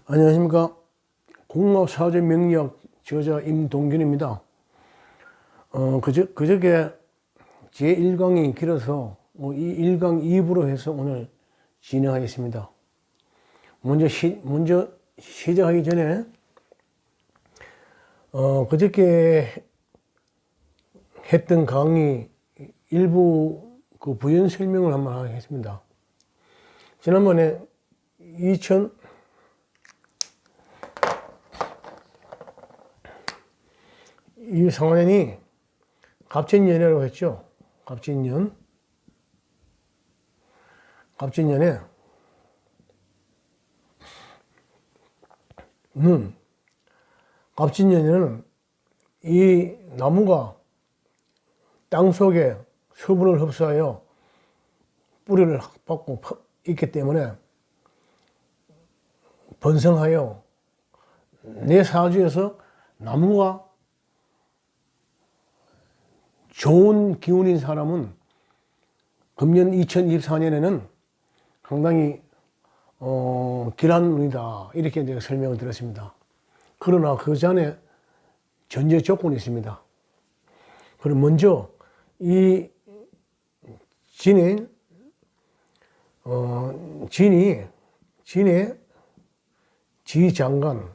안녕하십니까. 공업사제 명리학 저자 임동균입니다. 그저께 제 1강이 길어서 이 1강 2부로 해서 오늘 진행하겠습니다. 먼저 시작하기 전에 그저께 했던 강의 일부 그 부연 설명을 한번 하겠습니다. 지난번에 이 상환년이 갑진년이라고 했죠. 갑진년에 갑진년에는 이 나무가 땅속에 수분을 흡수하여 뿌리를 받고 있기 때문에 번성하여 내 사주에서 나무가 좋은 기운인 사람은 금년 2024년에는 상당히 길한 운이다, 이렇게 제가 설명을 드렸습니다. 그러나 그 전에 전제 조건이 있습니다. 그럼 먼저 이 진의 지장간,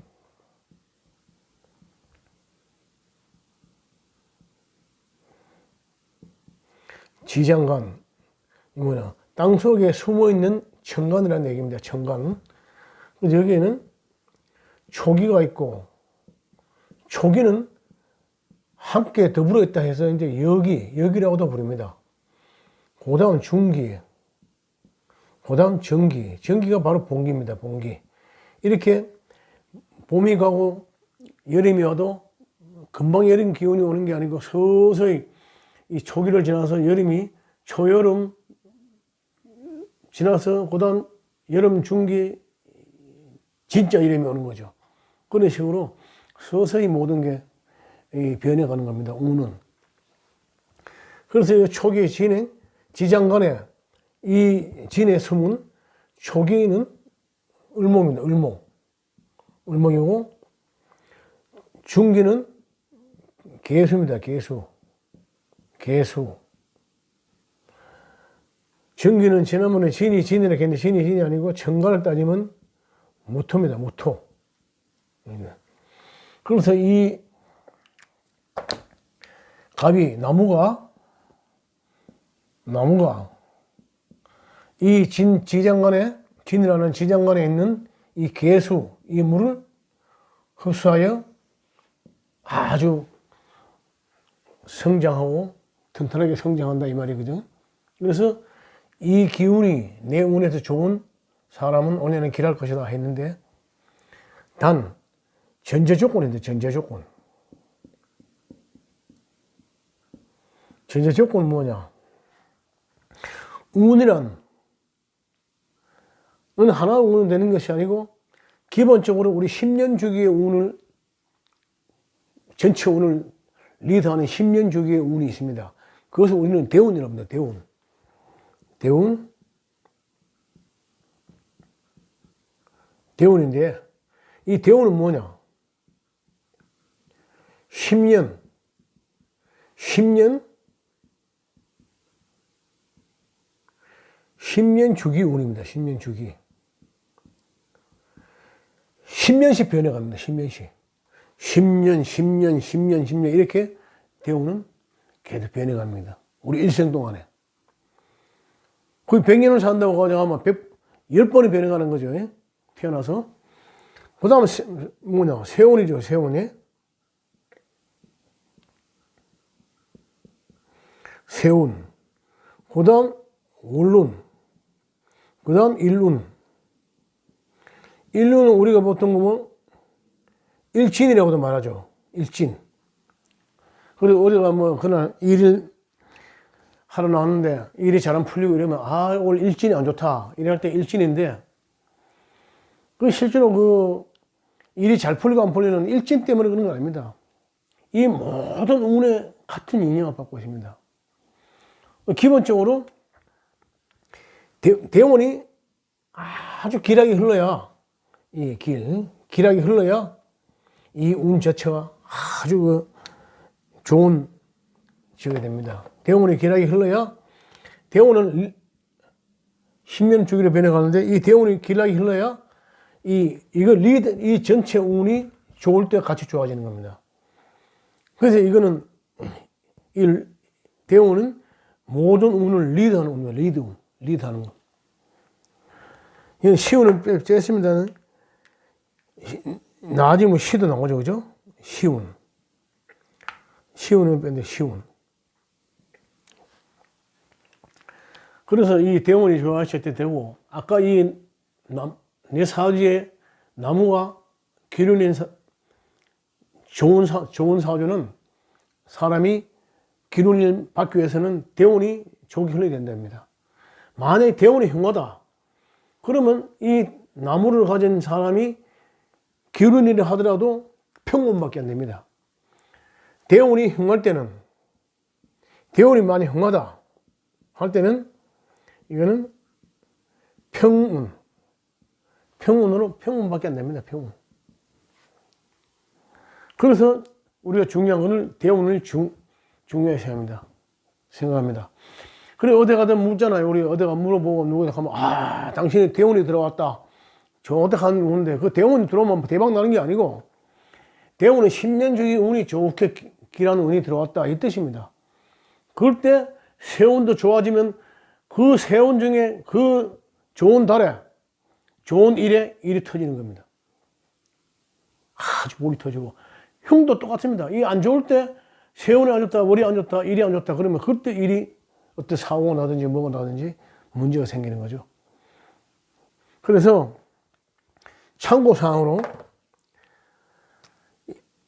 이 뭐냐, 땅속에 숨어있는 천간이라는 얘기입니다. 천간. 여기에는 초기가 있고, 초기는 함께 더불어 있다 해서 이제 여기라고도 부릅니다. 그 다음 중기, 그 다음 정기. 정기가 바로 봉기입니다. 봉기. 이렇게 봄이 가고 여름이 와도 금방 여름 기운이 오는 게 아니고 서서히 이 초기를 지나서 여름이 초여름 지나서 그 다음 여름 중기 진짜 여름이 오는 거죠. 그런 식으로 서서히 모든 게 변해가는 겁니다. 운은. 그래서 이 초기 진행 지장간에 이 진의 숨은 초기는 을목입니다. 을목이고 중기는 개수입니다. 개수. 정기는 지난번에 진이라고 했는데 진이 아니고 천간을 따지면 무토입니다. 무토. 그래서 이 갑이 나무가 이 진이라는 지장간에 있는 이 개수, 이 물을 흡수하여 아주 성장하고 튼튼하게 성장한다, 이 말이거든. 그래서 이 기운이 내 운에서 좋은 사람은 올해는 길할 것이다 했는데, 단 전제 조건인데, 전제 조건은 뭐냐? 운이란 하나 운은 되는 것이 아니고 기본적으로 우리 10년 주기의 운을, 전체 운을 리드하는 10년 주기의 운이 있습니다. 그것을 우리는 대운이라고 합니다. 대운인데, 이 대운은 뭐냐? 10년 주기 운입니다. 10년 주기. 10년씩 변해갑니다. 10년씩. 10년 이렇게 대운은 계속 변해갑니다. 우리 일생 동안에. 거의 100년을 산다고 가정하면 10번이 변해가는 거죠. 태어나서. 그 다음에 뭐냐? 세운이죠. 세운. 그 다음 월운. 그 다음 일운. 일운은 우리가 보통 보면 일진이라고도 말하죠. 일진. 그리고 우리가 그날 일을 하러 나왔는데 일이 잘 안 풀리고 이러면 오늘 일진이 안 좋다, 이럴 때 일진인데, 실제로 일이 잘 풀리고 안 풀리는 일진 때문에 그런 거 아닙니다. 이 모든 운에 같은 영향을 받고 있습니다. 기본적으로 대원이 아주 길하게 흘러야, 길하게 흘러야 이 운 자체가 아주 좋은 지어야 됩니다. 대원이 길하게 흘러야, 대원은 신면 주기로 변해가는데, 이 대원이 길하게 흘러야 이 전체 운이 좋을 때 같이 좋아지는 겁니다. 그래서 이거는, 이 대원은 모든 운을 리드하는 운입니다. 리드하는 거. 이건 시운을 뺐습니다는, 나아지면 시도 나오죠, 그죠? 시운. 시운을 뺐는데, 시운. 그래서 이 대원이 좋아하실 때 되고, 아까 내 사주에 나무가 기운인 좋은 사주는 사람이 기운을 받기 위해서는 대운이 좋게 흘러야 된답니다. 만약에 대운이 흉하다, 그러면 이 나무를 가진 사람이 기운일을 하더라도 평온밖에 안 됩니다. 대운이 흉할 때는, 대운이 많이 흉하다 할 때는 이거는 평운밖에 안 됩니다. 평운. 그래서 우리가 중요한 것은 대운을 중요히 생각합니다. 그래, 어디 가든 묻잖아요. 우리 어디 가 물어보고 누구한테 가면, 당신이 대운이 들어왔다. 저 어떻게 하는데, 그 대운이 들어오면 대박 나는 게 아니고, 대운은 10년 주기 운이 좋게 길한 운이 들어왔다, 이 뜻입니다. 그럴 때 세운도 좋아지면 그 세운 중에 그 좋은 달에, 좋은 일에 일이 터지는 겁니다. 아주 목이 터지고. 흉도 똑같습니다. 이 안 좋을 때 세운이 안 좋다, 월이 안 좋다, 일이 안 좋다, 그러면 그때 일이 어떤 사고가 나든지 뭐가 나든지 문제가 생기는 거죠. 그래서 참고사항으로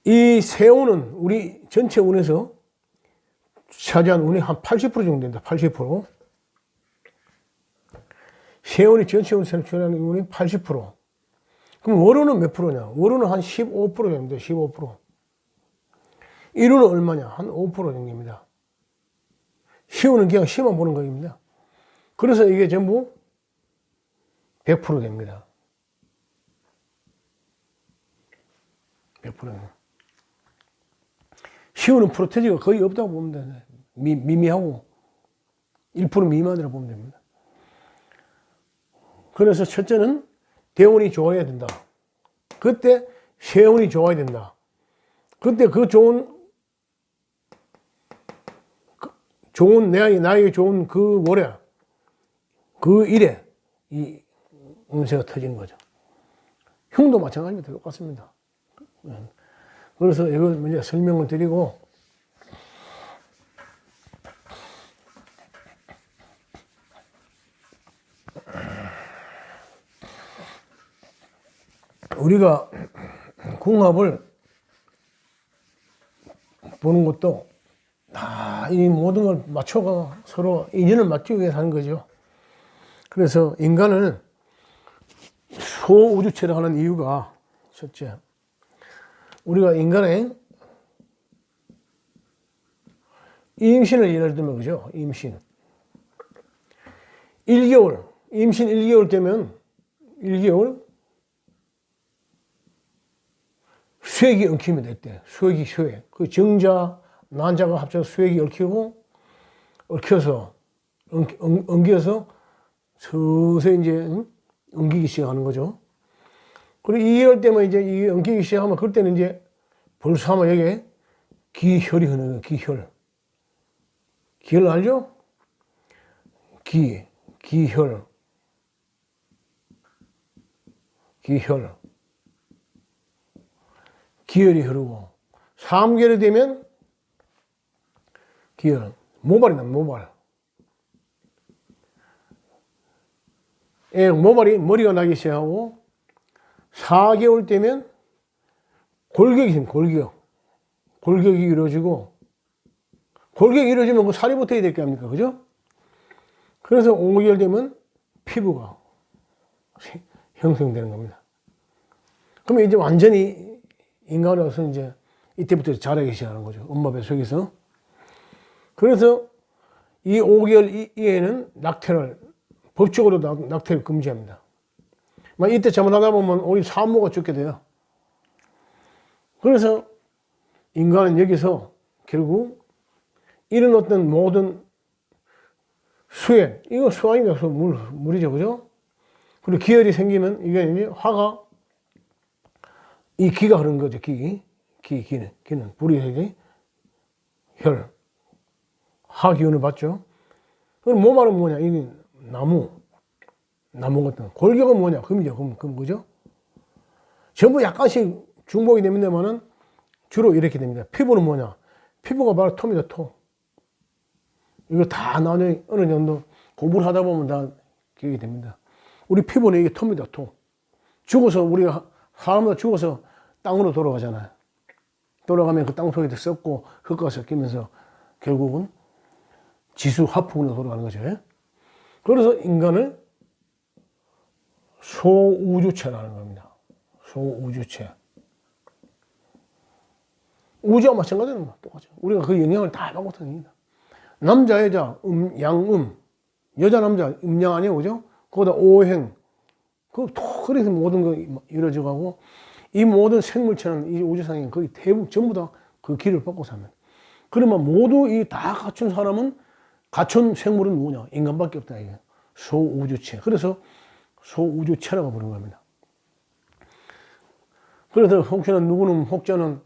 이 세운은 우리 전체 운에서 차지한 운이 한 80% 정도 된다. 80%. 세운이 전체 운에서 차지하는 운이 80%. 그럼 월운은 몇 프로냐? 월운은 한 15% 됩니다. 15%. 일운은 얼마냐? 한 5% 정도입니다. 시운은 그냥 시만 보는 겁니다. 그래서 이게 전부 100% 됩니다. 100%. 시운은 프로테지가 거의 없다고 보면 됩니다. 미미하고 1% 미만이라고 보면 됩니다. 그래서 첫째는 대운이 좋아야 된다. 그때 세운이 좋아야 된다. 그때 그 나에게 좋은 그 월에, 그 일에 이 운세가 터지는 거죠. 흉도 마찬가지입니다. 똑같습니다. 그래서 이걸 먼저 설명을 드리고, 우리가 궁합을 보는 것도 이 모든 걸 맞춰가 서로 인연을 맞추기 위해서 하는 거죠. 그래서 인간을 소우주체로 하는 이유가, 첫째, 우리가 인간의 임신을 예를 들면, 그죠? 임신 1개월, 임신 1개월 되면 1개월 수액이 엉키면 됐대. 수액. 그 정자, 난자가 합쳐서 수액이 엉켜서 서서히 이제 엉키기 시작하는 거죠. 그리고 2개월 때면 이제 이 엉키기 시작하면, 그때는 이제 벌써 하면 여기에 기혈이 흐르는 거예요. 기혈 알죠? 기혈. 기혈이 흐르고, 3개월이 되면 모발이 납니다. 머리가 나기 시작하고, 4개월 되면 골격이 있습니다. 골격이 이루어지고, 골격이 이루어지면 그 살이 붙어야 될 게 아닙니까? 그죠? 그래서 5개월 되면 피부가 형성되는 겁니다. 그러면 이제 완전히 인간으로서 이제 이때부터 자라기 시작하는 거죠. 엄마 뱃속에서. 그래서 이 5개월 이후에는 낙태를 법적으로 낙태를 금지합니다. 이때 잘못하다 보면 오히려 산모가 죽게 돼요. 그래서 인간은 여기서 결국 이런 어떤 모든 수액, 이거 수화니까 물이죠, 그죠? 그리고 기혈이 생기면 이게 이제 화가, 이 기가 흐르는 거죠, 기는. 불이 되지, 혈, 화 기운을 받죠. 그럼 몸알은 뭐냐, 이게 나무 같은, 골격은 뭐냐, 금이죠, 금, 그죠? 전부 약간씩 중복이 됩니다만은 주로 이렇게 됩니다. 피부는 뭐냐, 피부가 바로 토입니다, 토. 이거 다 나중에 어느 정도 공부를 하다 보면 다 기억이 됩니다. 우리 피부는 이게 토입니다, 토. 죽어서, 우리가, 사람마다 죽어서 땅으로 돌아가잖아요. 돌아가면 그 땅 속에 썩고 흙과 섞이면서 결국은 지수 화풍으로 돌아가는 거죠. 그래서 인간을 소우주체라는 겁니다. 소우주체. 우주와 마찬가지는 똑같죠. 우리가 그 영향을 다 받고 다닙니다. 남자, 여자, 양음. 여자, 남자, 음양 아니에요, 그죠? 거기다 오행. 그래서 모든 거 이루어져 가고, 이 모든 생물체는 이 우주상에 거의 대부분 전부 다 그 길을 받고 삽니다. 그러면 모두 이 다 갖춘 사람은, 갖춘 생물은 뭐냐? 인간밖에 없다, 이게. 소우주체. 그래서 소우주체라고 부르는 겁니다. 그래서 혹시나 누구는, 혹자는,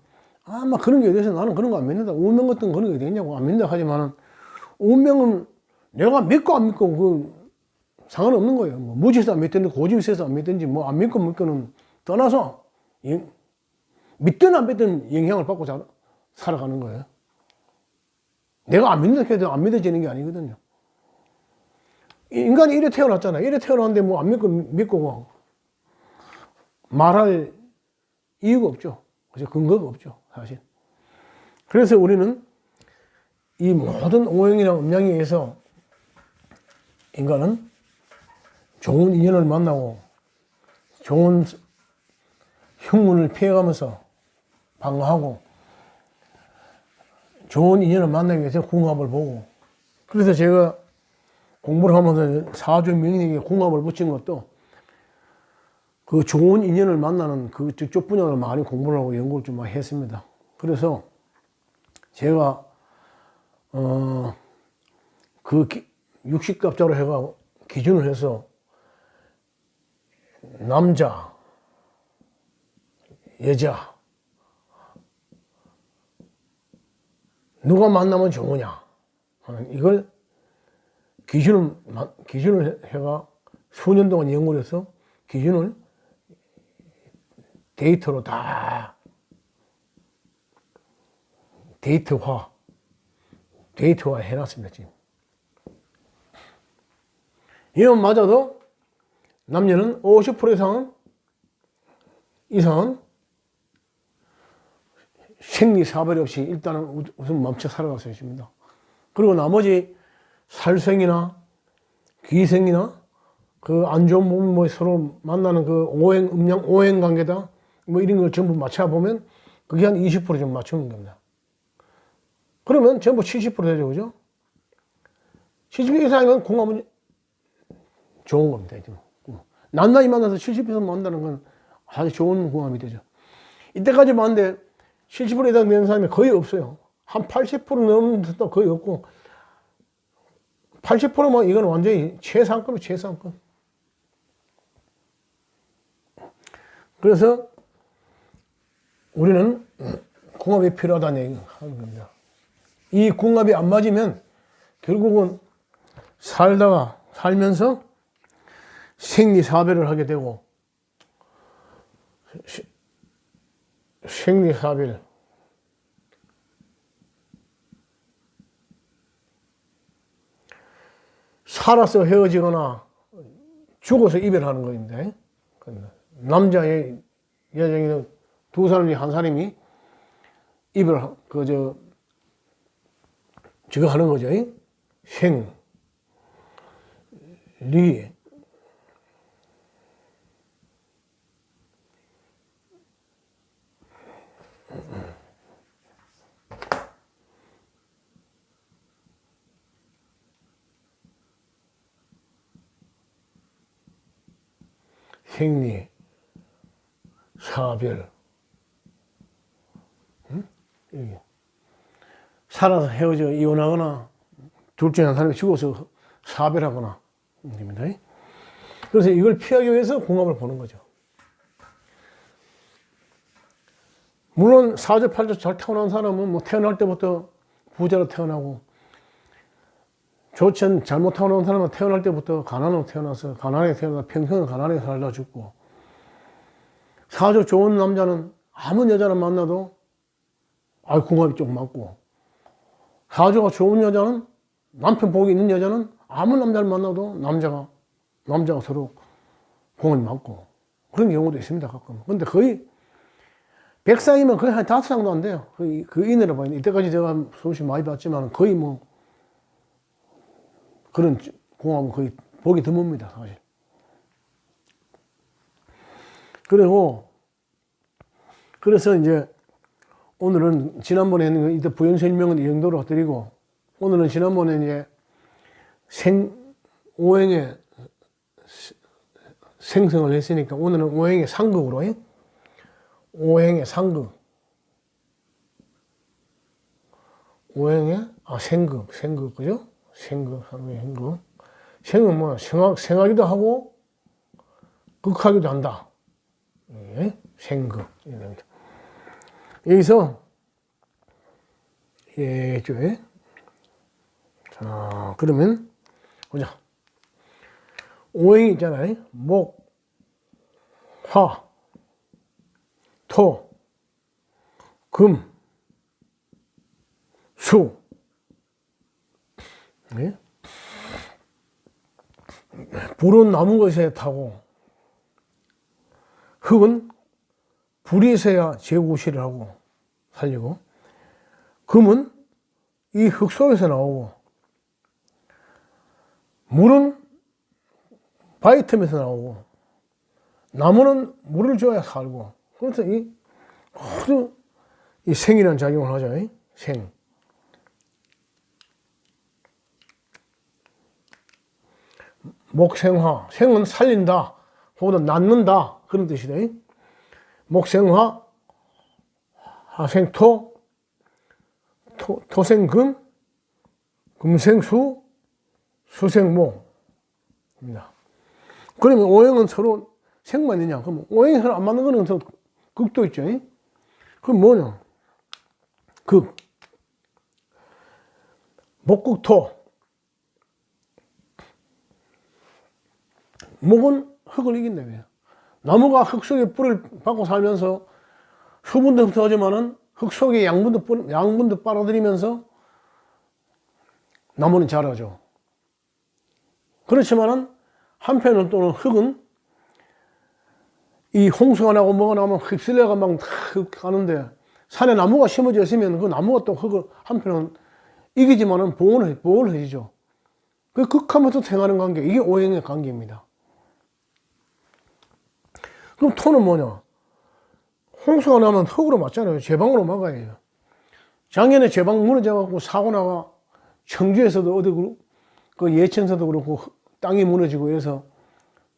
막 그런 게 어디서 나는 그런 거 안 믿는다. 운명 같은 그런 게 어디냐고 안 믿는다 하지만은, 운명은 내가 믿고 안 믿고 그 상관없는 거예요. 뭐 무지해서 안 믿든지 고집이 세서 안 믿든지 뭐 안 믿고는 떠나서 믿든 안 믿든 영향을 받고 살아가는 거예요. 내가 안 믿는다 해도 안 믿어지는 게 아니거든요. 인간이 이래 태어났잖아요. 이래 태어났는데 뭐 안 믿고 뭐 말할 이유가 없죠. 그죠? 근거가 없죠, 사실. 그래서 우리는 이 모든 오행이나 음양에 의해서 인간은 좋은 인연을 만나고 좋은 흉문을 피해가면서 방어하고 좋은 인연을 만나기 위해서 궁합을 보고, 그래서 제가 공부를 하면서 사주 명리에 궁합을 붙인 것도 그 좋은 인연을 만나는 그쪽 분야를 많이 공부를 하고 연구를 좀 많이 했습니다. 그래서 제가 그 60갑자로 해가 기준을 해서 남자, 여자 누가 만나면 좋으냐 하는 이걸 기준을 해가 수년 동안 연구를 해서 기준을 데이터로 다 데이터화 해놨습니다, 지금. 이건 맞아도 남녀는 50% 이상은 생리사별이 없이 일단은 우선 멈춰 살아갈 수 있습니다. 그리고 나머지 살생이나 귀생이나 그 안 좋은 몸 뭐 서로 만나는 그 오행, 음양, 오행 관계다 뭐 이런 걸 전부 맞춰보면 그게 한 20% 정도 맞추는 겁니다. 그러면 전부 70% 되죠, 그죠? 70% 이상이면 궁합은 좋은 겁니다. 낱낱이 만나서 70% 만나는 건 아주 좋은 궁합이 되죠. 이때까지 봤는데 70% 이상 되는 사람이 거의 없어요. 한 80% 넘는 사람도 거의 없고, 80%면 이건 완전히 최상급이에요, 최상급. 그래서 우리는 궁합이 필요하다는 얘기 하는 겁니다. 이 궁합이 안 맞으면 결국은 살면서 생리사별을 하게 되고, 생리사별, 살아서 헤어지거나 죽어서 이별하는 거인데, 남자의 여자의 두 사람 중에 한 사람이 저거 하는 거죠. 리, 생리, 사별, 이게 살아서 헤어져 이혼하거나 둘 중에 한 사람이 죽어서 사별하거나 됩니다. 그래서 이걸 피하기 위해서 궁합을 보는 거죠. 물론 사주 팔주 잘 태어난 사람은 뭐 태어날 때부터 부자로 태어나고, 좋지 잘못 태어난 사람은 태어날 때부터 가난으로 태어나서 가난하게 태어나서 평생을 가난하게 살다 죽고, 사주 좋은 남자는 아무 여자를 만나도 궁합이 좀 맞고, 사주가 좋은 여자는, 남편 복이 있는 여자는 아무 남자를 만나도 남자가 서로 궁합이 맞고, 그런 경우도 있습니다, 가끔. 근데 거의 100쌍이면 거의 한 5쌍도 안 돼요. 그 이내로 봐요. 이때까지 제가 수없이 많이 봤지만 거의 뭐 그런 궁합은 거의 보기 드뭅니다, 사실. 그래서 이제 오늘은 지난번에 했는 이때 부연 설명은 이 정도로 드리고, 오늘은 지난번에 이제 오행의 생성을 했으니까 오늘은 오행의 상극으로, 오행의 상극, 오행의 생극, 그죠? 생극, 생극. 생은 뭐 생하기도 하고 극하기도 한다. 생극. 여기서 자, 그러면 보자. 오행이 있잖아요. 목, 화, 토, 금, 수. 불은 남은 것에 타고, 흙은 불이 있어야 재구시를 하고 살리고, 금은 이 흙 속에서 나오고, 물은 바위 틈에서 나오고, 나무는 물을 줘야 살고. 그래서 모두 이 생이라는 작용을 하죠. 생. 목생화. 생은 살린다, 혹은 낳는다, 그런 뜻이다. 목생화, 화생토, 토생금, 금생수, 수생목입니다. 그러면 오행은 서로 생만 있냐? 그럼 오행이 서로 안 맞는 거는 극도 있죠. 그럼 뭐냐? 극. 목극토. 목은 흙을 이긴다고요. 나무가 흙 속에 뿌리를 받고 살면서 수분도 흡수하지만은 흙 속에 양분도 빨아들이면서 나무는 자라죠. 그렇지만은 한편으로 또는 흙은 이 홍수가 나고 뭐가 나면 휩쓸려가 막 가는데, 산에 나무가 심어져 있으면 그 나무가 또 흙을 한편은 이기지만은 보호를 해주죠. 그 극하면서 생하는 관계, 이게 오행의 관계입니다. 그럼 토는 뭐냐? 홍수가 나면 흙으로 맞잖아요. 제방으로 막아야죠. 작년에 제방 무너져갖고 사고 나가 청주에서도 어디 그 예천에서도 그렇고 땅이 무너지고 이래서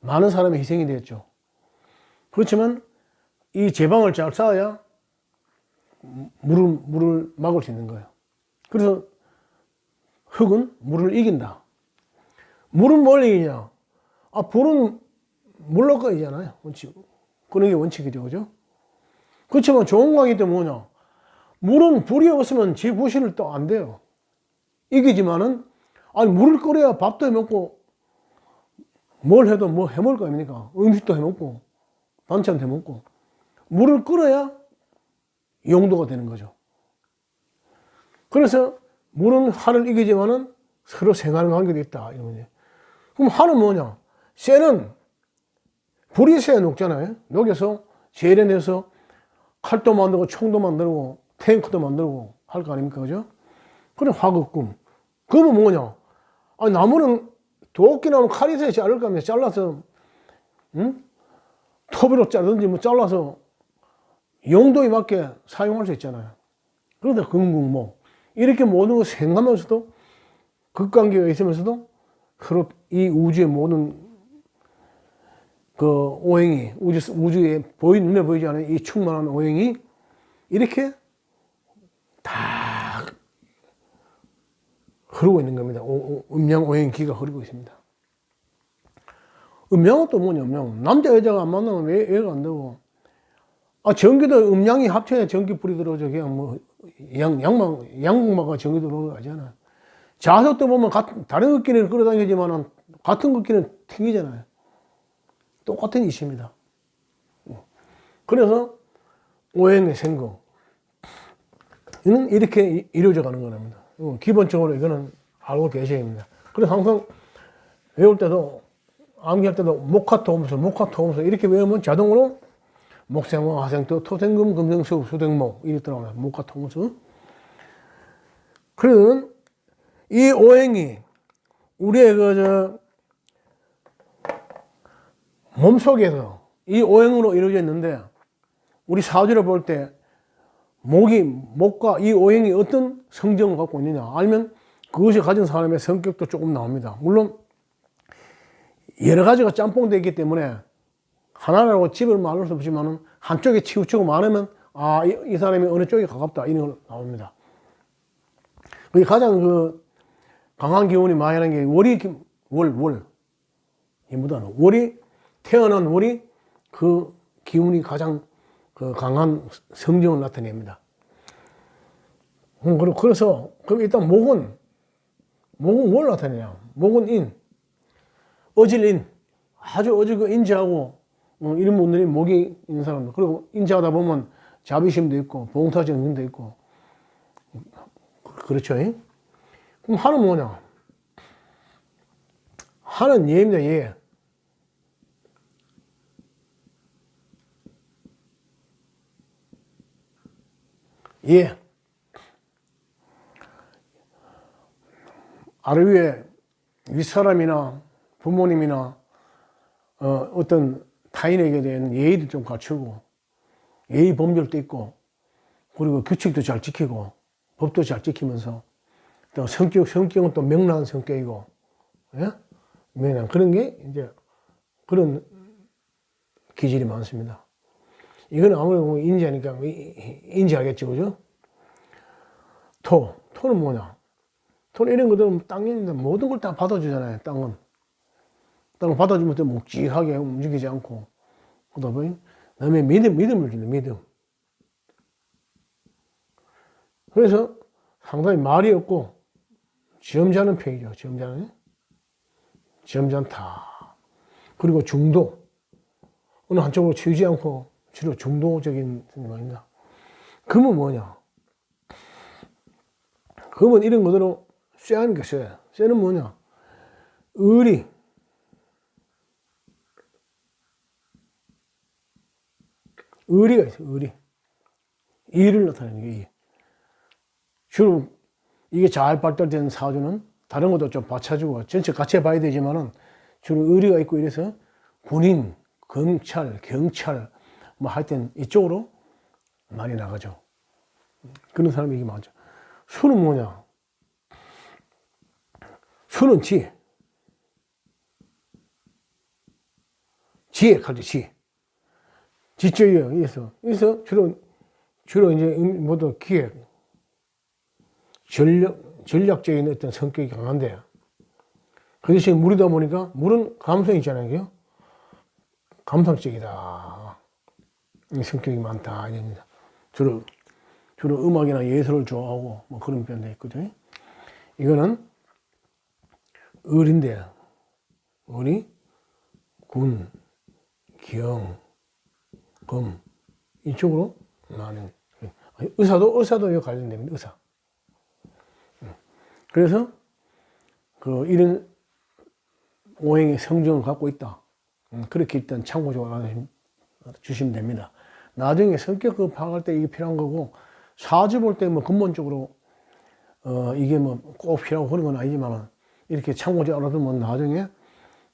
많은 사람이 희생이 됐죠. 그렇지만 이 제방을 잘 쌓아야 물을 막을 수 있는 거예요. 그래서 흙은 물을 이긴다. 물은 뭘 이기냐? 불은 물로 꺼이잖아요. 원칙. 그런 게 원칙이죠. 그죠? 그렇지만 좋은 관계 때문에 뭐냐? 물은 불이 없으면 재구시를 또 안 돼요. 이기지만은, 물을 끓여야 밥도 해 먹고, 뭘 해도 뭐 해 먹을 거 아닙니까? 음식도 해 먹고, 반찬도 해 먹고. 물을 끓여야 용도가 되는 거죠. 그래서 물은 화를 이기지만은 서로 생하는 관계도 있다. 이런 거죠. 그럼 화는 뭐냐? 쇠는 불이 있어야 녹잖아요. 녹여서 재련해서 칼도 만들고 총도 만들고 탱크도 만들고 할 거 아닙니까? 그죠? 그래, 화극금. 금은 뭐냐? 나무는 도끼나무 칼이 있어야 자를 거 아니에요. 잘라서, 토비로 자르든지 뭐 잘라서 용도에 맞게 사용할 수 있잖아요. 그런데 금국목. 이렇게 모든 걸 생각하면서도, 극관계가 있으면서도 서로 이 우주의 모든 그 오행이 우주에 눈에 보이지 않는 이 충만한 오행이 이렇게 다 흐르고 있는 겁니다. 음양 오행 기가 흐르고 있습니다. 음양은 또 뭐냐? 음양 남자 여자가 안 만나면 왜 애가 안 되고, 전기도 음양이 합쳐야 전기불이 들어오죠. 그냥 뭐 양극마가 전기 들어오는 거 아니잖아. 자석도 보면 다른 극기는 끌어당기지만 같은 극기는 튕기잖아요. 똑같은 이치입니다. 그래서 오행의 생거 이는 이렇게 이루어져 가는 겁니다. 기본적으로 이거는 알고 계셔야 합니다. 그래서 항상 외울 때도 암기할 때도 목화토금수 이렇게 외우면 자동으로 목생화, 화생토, 토생금, 금생수, 수생목 이렇게 들어가요. 목화토금수. 그러면 이 오행이 우리의 몸속에서 이 오행으로 이루어져 있는데, 우리 사주를 볼 때 목과 이 오행이 어떤 성정을 갖고 있느냐 알면 그것이 가진 사람의 성격도 조금 나옵니다. 물론 여러 가지가 짬뽕되어 있기 때문에 하나라고 집을 말할 수 없지만 한쪽에 치우치고 많으면 이 사람이 어느 쪽에 가깝다 이런 걸 나옵니다. 그게 가장 강한 기운이 많이 나는 게 이보다는 태어난 월이 그 기운이 가장 강한 성정을 나타냅니다. 그래서 그럼 일단 목은 뭘 나타내냐? 목은 인, 어질인, 아주 어지고 인지하고 이런 분들이 목이 있는 사람들. 그리고 인지하다 보면 자비심도 있고 봉사정신도 있고 그렇죠? 그럼 하는 뭐냐? 하는 예입니다. 예. 예. 아래 위에 윗사람이나 부모님이나 어떤 타인에게 대한 예의도 좀 갖추고 예의 범절도 있고 그리고 규칙도 잘 지키고 법도 잘 지키면서 또 성격은 또 명랑한 성격이고, 예? 명랑 그런 게 이제 그런 기질이 많습니다. 이거는 아무래도 인지하니까 인지하겠죠, 그죠? 토는 뭐냐? 토는 이런 것들은 땅인데 모든 걸 다 받아주잖아요. 땅을 받아주면 또 묵직하게 움직이지 않고, 그다음에 남의 믿음을 주는 믿음. 그래서 상당히 말이 없고 점잖은 편이죠. 점잖다. 그리고 중도. 어느 한쪽으로 치우지 않고 주로 중도적인 생각입니다. 금은 뭐냐? 금은 이런 것으로 쇠하는 게 쇠야. 쇠는 뭐냐? 의리가 있어, 의리. 의를 나타내는 게 주로 이게 잘 발달된 사주는 다른 것도 좀 받쳐주고 전체 같이 봐야 되지만은 주로 의리가 있고 이래서 군인, 검찰, 경찰 뭐 하여튼 이쪽으로 많이 나가죠. 그런 사람이 이게 많죠. 수는 뭐냐? 수는 지혜. 칼도 지혜. 지적이에요. 그래서 주로 이제 모두 기획, 전략적인 어떤 성격이 강한데, 그 대신 물이다 보니까 물은 감성이 있잖아요. 그죠? 감성적이다. 성격이 많다. 이럽니다. 주로 음악이나 예술을 좋아하고 뭐 그런 편도 있거든요. 이거는 을인데, 을이 군, 경, 금 이쪽으로 나는 의사도 여기 관련됩니다. 의사. 그래서 이런 오행의 성정을 갖고 있다. 그렇게 일단 참고적으로 주시면 됩니다. 나중에 성격 파악할 때 이게 필요한 거고, 사주 볼 때 뭐 근본적으로 이게 뭐 꼭 필요하고 그런 건 아니지만 이렇게 참고적으로 알아두면 나중에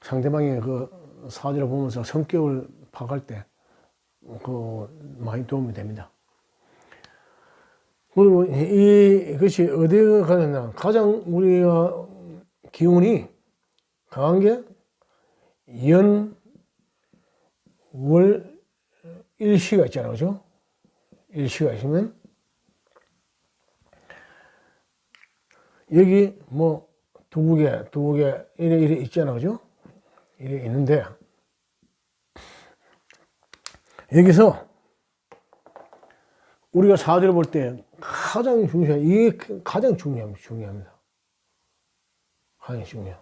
상대방의 그 사주를 보면서 성격을 파악할 때 많이 도움이 됩니다. 그리고 이것이 어디에 가느냐? 가장 우리가 기운이 강한 게 월 일시가 있잖아요. 그죠? 일시가 있으면 여기 뭐 두개 이래 있잖아요. 그죠? 이래 있는데 여기서 우리가 사주를 볼 때 가장 이게 가장 중요합니다. 가장 중요해요.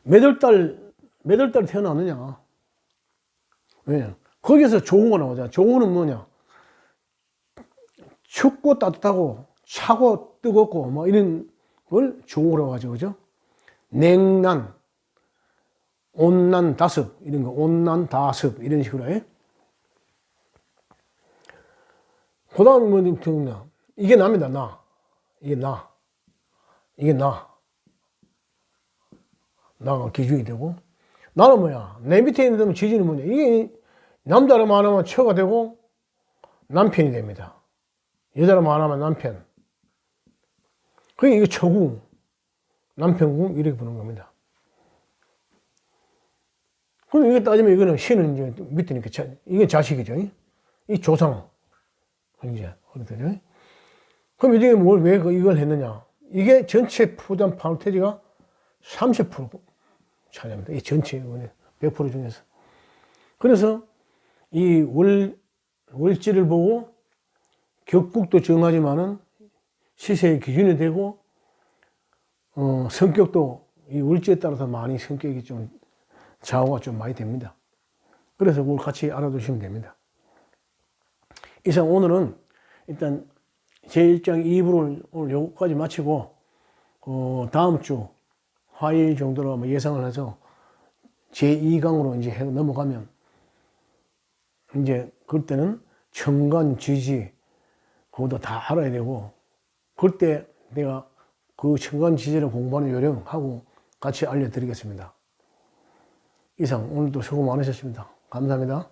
몇 월 달 태어났느냐? 왜? 거기서 조우가 나오잖아. 조우는 뭐냐? 춥고 따뜻하고 차고 뜨겁고 뭐 이런 걸 조우라고 하죠. 그죠? 냉난, 온난, 다습 이런 거 온난, 다습 이런 식으로 해. 그 다음 뭐 이게 나입니다. 나. 이게 나. 이게 나. 나가 기준이 되고 나는 뭐야? 내 밑에 있는 지지는 뭐냐? 이게 남자로 말하면 처가 되고 남편이 됩니다. 여자로 말하면 남편. 그게 이게 처궁, 남편궁 이렇게 부르는 겁니다. 그럼 이게 따지면 이거는 신은 이제 밑에니까 이게 자식이죠. 이 조상. 이제 그렇거든요. 그럼 이게 왜 이걸 했느냐? 이게 전체 푸단 판토지가 30% 차지합니다. 이 전체 100% 중에서. 그래서 이 월지를 보고 격국도 정하지만은 시세의 기준이 되고 성격도 이 월지에 따라서 많이 성격이 좀 좌우가 좀 많이 됩니다. 그래서 그걸 같이 알아두시면 됩니다. 이상 오늘은 일단 제1장 2부를 오늘 여기까지 마치고 다음 주 화요일 정도로 아마 예상을 해서 제2강으로 이제 넘어가면 이제 그때는 천간 지지 그것도 다 알아야 되고 그때 내가 그 천간 지지를 공부하는 요령하고 같이 알려드리겠습니다. 이상 오늘도 수고 많으셨습니다. 감사합니다.